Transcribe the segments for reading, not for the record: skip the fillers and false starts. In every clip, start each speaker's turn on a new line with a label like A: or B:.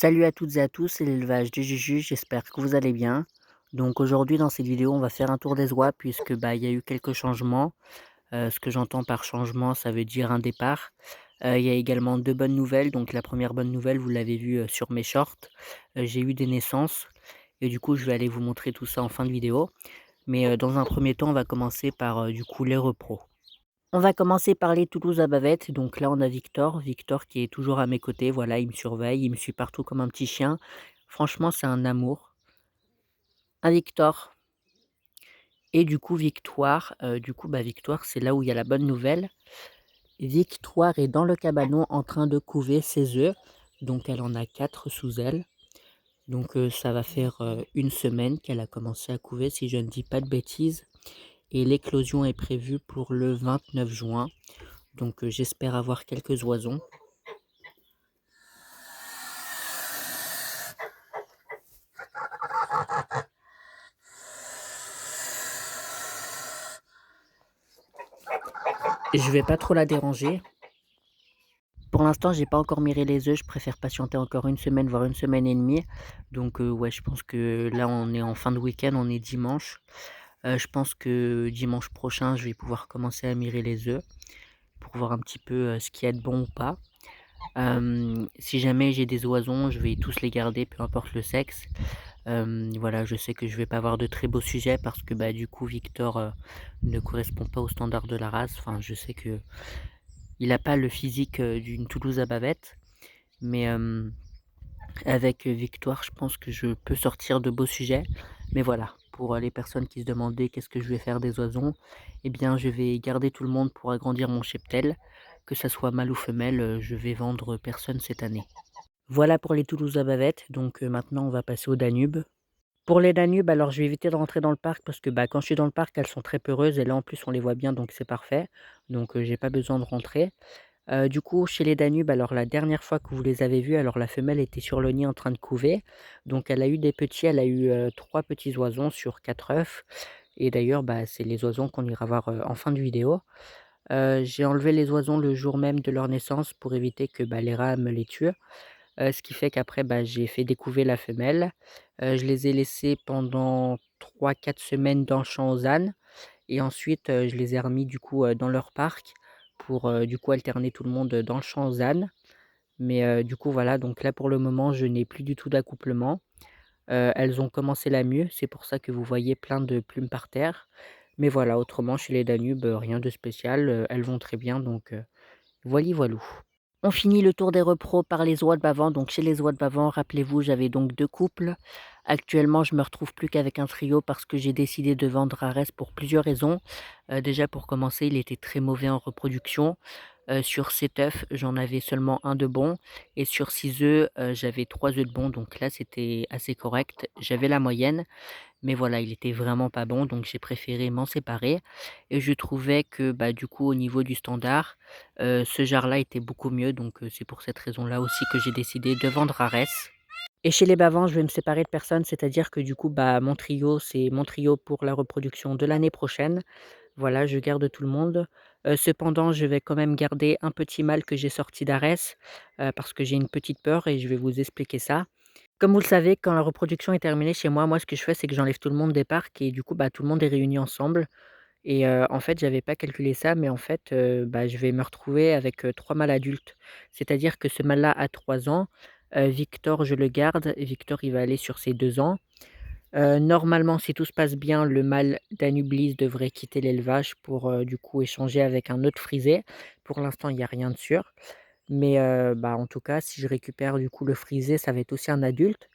A: Salut à toutes et à tous, c'est l'élevage de Juju, j'espère que vous allez bien. Donc aujourd'hui dans cette vidéo, on va faire un tour des oies puisque il y a eu quelques changements. Ce que j'entends par changement, ça veut dire un départ. Il y a également 2 bonnes nouvelles. Donc la première bonne nouvelle, vous l'avez vu, sur mes shorts, j'ai eu des naissances et du coup, je vais aller vous montrer tout ça en fin de vidéo. Mais, dans un premier temps, on va commencer par, du coup, les repros. On va commencer par les Toulouse à Bavette. Donc là, on a Victor. Victor qui est toujours à mes côtés. Voilà, il me surveille, il me suit partout comme un petit chien. Franchement, c'est un amour. Un Victor et du coup Victoire, Victoire, c'est là où il y a la bonne nouvelle. Victoire est dans le cabanon en train de couver ses œufs. Donc elle en a 4 sous elle. Donc ça va faire, 1 semaine qu'elle a commencé à couver si je ne dis pas de bêtises et l'éclosion est prévue pour le 29 juin. Donc j'espère avoir quelques oisons. Je vais pas trop la déranger. Pour l'instant, j'ai pas encore miré les œufs, je préfère patienter encore 1 semaine, voire 1 semaine et demie. Donc ouais, je pense que là, on est en fin de week-end, on est dimanche. Je pense que dimanche prochain, je vais pouvoir commencer à mirer les œufs pour voir un petit peu, ce qu'il y a de bon ou pas. Si jamais j'ai des oisons, je vais tous les garder, peu importe le sexe. Voilà, je sais que je vais pas avoir de très beaux sujets parce que, du coup, Victor, ne correspond pas aux standards de la race. Enfin, je sais que il a pas le physique, d'une Toulouse à bavette, mais avec, Victoire, je pense que je peux sortir de beaux sujets. Mais voilà, pour, les personnes qui se demandaient qu'est-ce que je vais faire des oisons, eh bien, je vais garder tout le monde pour agrandir mon cheptel. Que ça soit mâle ou femelle, je vais vendre personne cette année. Voilà pour les Toulouse à bavette, donc maintenant on va passer au Danube. Pour les Danube, alors je vais éviter de rentrer dans le parc parce que, quand je suis dans le parc, elles sont très peureuses et là en plus on les voit bien donc c'est parfait. Donc j'ai pas besoin de rentrer. Du coup, chez les Danube, alors la dernière fois que vous les avez vues, alors la femelle était sur le nid en train de couver. Donc elle a eu des petits, elle a eu, 3 petits oisons sur 4 œufs et d'ailleurs, c'est les oisons qu'on ira voir, en fin de vidéo. J'ai enlevé les oisons le jour même de leur naissance pour éviter que, les rats me les tuent. Ce qui fait qu'après, j'ai fait découver la femelle. Je les ai laissés pendant 3 4 semaines dans le champ aux ânes et ensuite, je les ai remis du coup, dans leur parc pour, du coup alterner tout le monde, dans le champ aux ânes. Mais, du coup voilà, donc là pour le moment je n'ai plus du tout d'accouplement. Elles ont commencé la mue, c'est pour ça que vous voyez plein de plumes par terre. Mais voilà, autrement chez les Danubes, rien de spécial, elles vont très bien donc, voili voilou. On finit le tour des repros par les oies de Bavent. Donc chez les oies de Bavent, rappelez-vous, j'avais donc 2 couples. Actuellement, je me retrouve plus qu'avec un trio parce que j'ai décidé de vendre Arès pour plusieurs raisons. Déjà pour commencer, il était très mauvais en reproduction. Sur 7 œufs, j'en avais seulement un de bon et sur 6 œufs, j'avais 3 œufs de bon donc là, c'était assez correct. J'avais la moyenne. Mais voilà, il était vraiment pas bon, donc j'ai préféré m'en séparer et je trouvais que, du coup, au niveau du standard, ce jar-là était beaucoup mieux, donc c'est pour cette raison-là aussi que j'ai décidé de vendre Arès. Et chez les bavans, je vais me séparer de personne, c'est-à-dire que du coup, mon trio, c'est mon trio pour la reproduction de l'année prochaine. Voilà, je garde tout le monde. Cependant, je vais quand même garder un petit mâle que j'ai sorti d'Arès, parce que j'ai une petite peur et je vais vous expliquer ça. Comme vous le savez, quand la reproduction est terminée chez moi, ce que je fais, c'est que j'enlève tout le monde des parcs et du coup, tout le monde est réuni ensemble et en fait, j'avais pas calculé ça, mais en fait, je vais me retrouver avec, 3 mâles adultes. C'est-à-dire que ce mâle-là a 3 ans, Victor, je le garde, Victor, il va aller sur ses 2 ans. Normalement, si tout se passe bien, le mâle d'Anublis devrait quitter l'élevage pour, du coup, échanger avec un autre frisé. Pour l'instant, il y a rien de sûr. Mais en tout cas, si je récupère du coup le frisé, ça va être aussi un adulte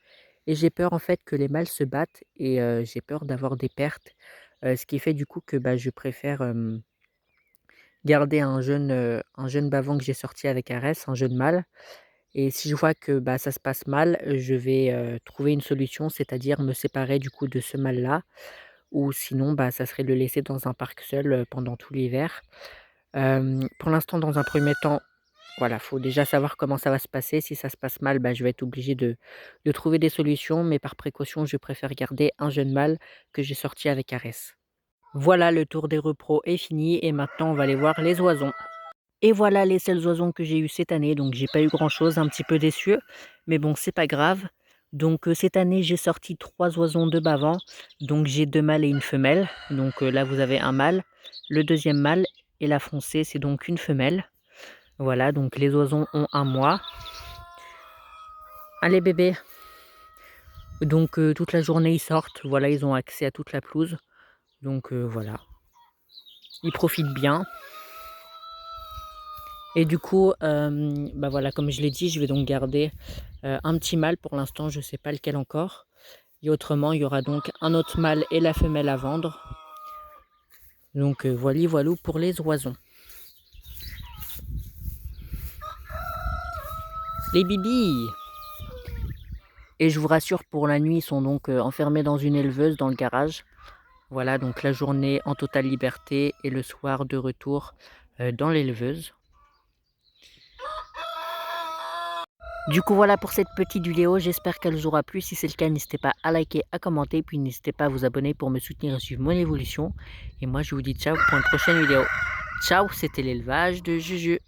A: et j'ai peur en fait que les mâles se battent et j'ai peur d'avoir des pertes. Ce qui fait du coup que, je préfère, garder un jeune bavon que j'ai sorti avec Arès, un jeune mâle et si je vois que, ça se passe mal, je vais, trouver une solution, c'est-à-dire me séparer du coup de ce mâle-là ou sinon, ça serait de le laisser dans un parc seul, pendant tout l'hiver. Pour l'instant, dans un premier temps, voilà, faut déjà savoir comment ça va se passer. Si ça se passe mal, je vais être obligé de trouver des solutions, mais par précaution, je préfère garder un jeune mâle que j'ai sorti avec Arès. Voilà, le tour des repros est fini et maintenant on va aller voir les oisons. Et voilà les seuls oiseaux que j'ai eu cette année, donc j'ai pas eu grand chose, un petit peu déçu, mais bon c'est pas grave. Donc cette année j'ai sorti 3 oisons de bavant, donc j'ai 2 mâles et une femelle. Donc là vous avez un mâle, le deuxième mâle et la foncée c'est donc une femelle. Voilà, donc les oisons ont 1 mois. Allez bébé. Donc toute la journée ils sortent, voilà ils ont accès à toute la pelouse. Donc voilà. Ils profitent bien. Et du coup, bah voilà, comme je l'ai dit, je vais donc garder un petit mâle pour l'instant, je ne sais pas lequel encore. Et autrement, il y aura donc un autre mâle et la femelle à vendre. Donc voilà, voilou pour les oisons. Les bibis! Et je vous rassure, pour la nuit, ils sont donc enfermés dans une éleveuse dans le garage. Voilà, donc la journée en totale liberté et le soir de retour dans l'éleveuse. Du coup voilà pour cette petite vidéo, j'espère qu'elle vous aura plu. Si c'est le cas, n'hésitez pas à liker, à commenter, puis n'hésitez pas à vous abonner pour me soutenir et suivre mon évolution. Et moi je vous dis ciao pour une prochaine vidéo. Ciao, c'était l'élevage de Juju.